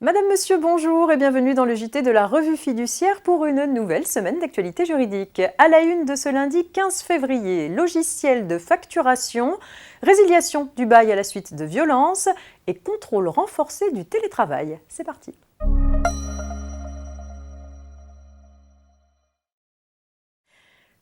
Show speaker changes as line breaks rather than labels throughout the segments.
Madame, Monsieur, bonjour et bienvenue dans le JT de la Revue Fiduciaire pour une nouvelle semaine d'actualité juridique. À la une de ce lundi 15 février, logiciel de facturation, résiliation du bail à la suite de violences et contrôle renforcé du télétravail. C'est parti.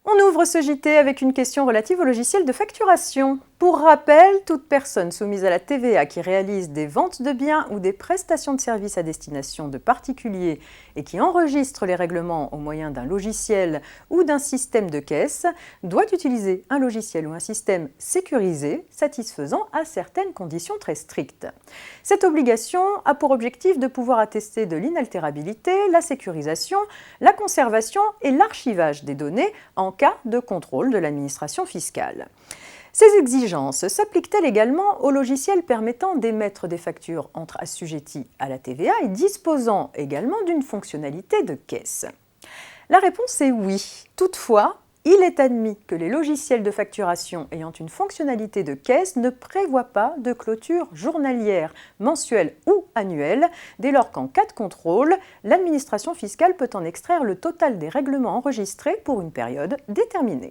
On ouvre ce JT avec une question relative au logiciel de facturation. Pour rappel, toute personne soumise à la TVA qui réalise des ventes de biens ou des prestations de services à destination de particuliers et qui enregistre les règlements au moyen d'un logiciel ou d'un système de caisse doit utiliser un logiciel ou un système sécurisé satisfaisant à certaines conditions très strictes. Cette obligation a pour objectif de pouvoir attester de l'inaltérabilité, la sécurisation, la conservation et l'archivage des données en cas de contrôle de l'administration fiscale. Ces exigences s'appliquent-elles également aux logiciels permettant d'émettre des factures entre assujettis à la TVA et disposant également d'une fonctionnalité de caisse? La réponse est oui. Toutefois, il est admis que les logiciels de facturation ayant une fonctionnalité de caisse ne prévoient pas de clôture journalière, mensuelle ou annuelle, dès lors qu'en cas de contrôle, l'administration fiscale peut en extraire le total des règlements enregistrés pour une période déterminée.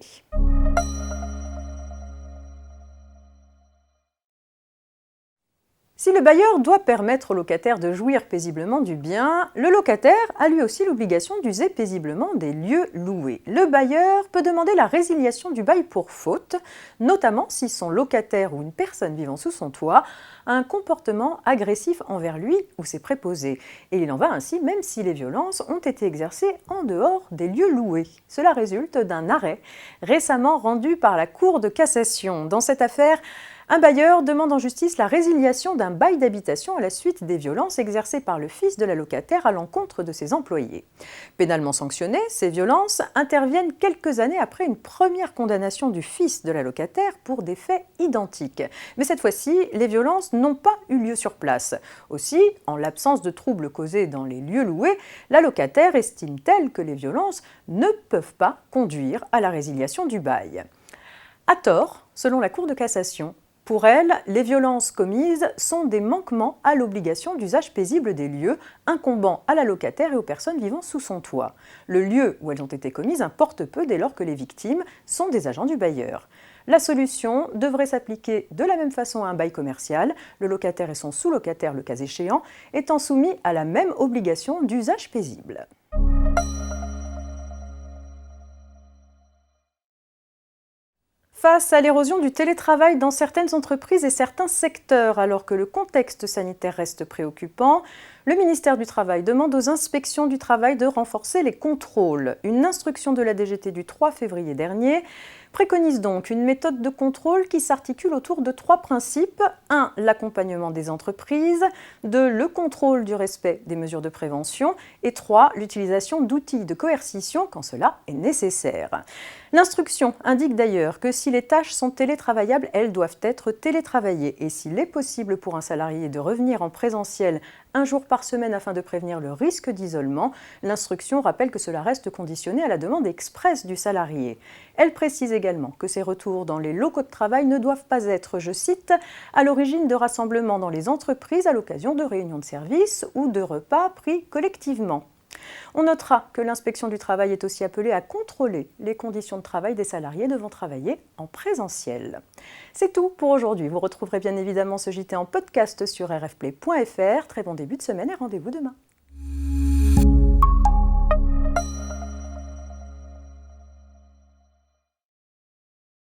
Si le bailleur doit permettre au locataire de jouir paisiblement du bien, le locataire a lui aussi l'obligation d'user paisiblement des lieux loués. Le bailleur peut demander la résiliation du bail pour faute, notamment si son locataire ou une personne vivant sous son toit a un comportement agressif envers lui ou ses préposés. Et il en va ainsi même si les violences ont été exercées en dehors des lieux loués. Cela résulte d'un arrêt récemment rendu par la Cour de cassation. Dans cette affaire, un bailleur demande en justice la résiliation d'un bail d'habitation à la suite des violences exercées par le fils de la locataire à l'encontre de ses employés. Pénalement sanctionnées, ces violences interviennent quelques années après une première condamnation du fils de la locataire pour des faits identiques. Mais cette fois-ci, les violences n'ont pas eu lieu sur place. Aussi, en l'absence de troubles causés dans les lieux loués, la locataire estime-t-elle que les violences ne peuvent pas conduire à la résiliation du bail. À tort, selon la Cour de cassation, pour elle, les violences commises sont des manquements à l'obligation d'usage paisible des lieux incombant à la locataire et aux personnes vivant sous son toit. Le lieu où elles ont été commises importe peu dès lors que les victimes sont des agents du bailleur. La solution devrait s'appliquer de la même façon à un bail commercial, le locataire et son sous-locataire, le cas échéant, étant soumis à la même obligation d'usage paisible. Face à l'érosion du télétravail dans certaines entreprises et certains secteurs, alors que le contexte sanitaire reste préoccupant, le ministère du Travail demande aux inspections du travail de renforcer les contrôles. Une instruction de la DGT du 3 février dernier préconise donc une méthode de contrôle qui s'articule autour de 3 principes. 1. L'accompagnement des entreprises. 2. Le contrôle du respect des mesures de prévention. Et 3. L'utilisation d'outils de coercition quand cela est nécessaire. L'instruction indique d'ailleurs que si les tâches sont télétravaillables, elles doivent être télétravaillées. Et s'il est possible pour un salarié de revenir en présentiel un jour par semaine afin de prévenir le risque d'isolement, l'instruction rappelle que cela reste conditionné à la demande expresse du salarié. Elle précise également que ces retours dans les locaux de travail ne doivent pas être, je cite, à l'origine de rassemblements dans les entreprises à l'occasion de réunions de service ou de repas pris collectivement. On notera que l'inspection du travail est aussi appelée à contrôler les conditions de travail des salariés devant travailler en présentiel. C'est tout pour aujourd'hui. Vous retrouverez bien évidemment ce JT en podcast sur rfplay.fr. Très bon début de semaine et rendez-vous demain.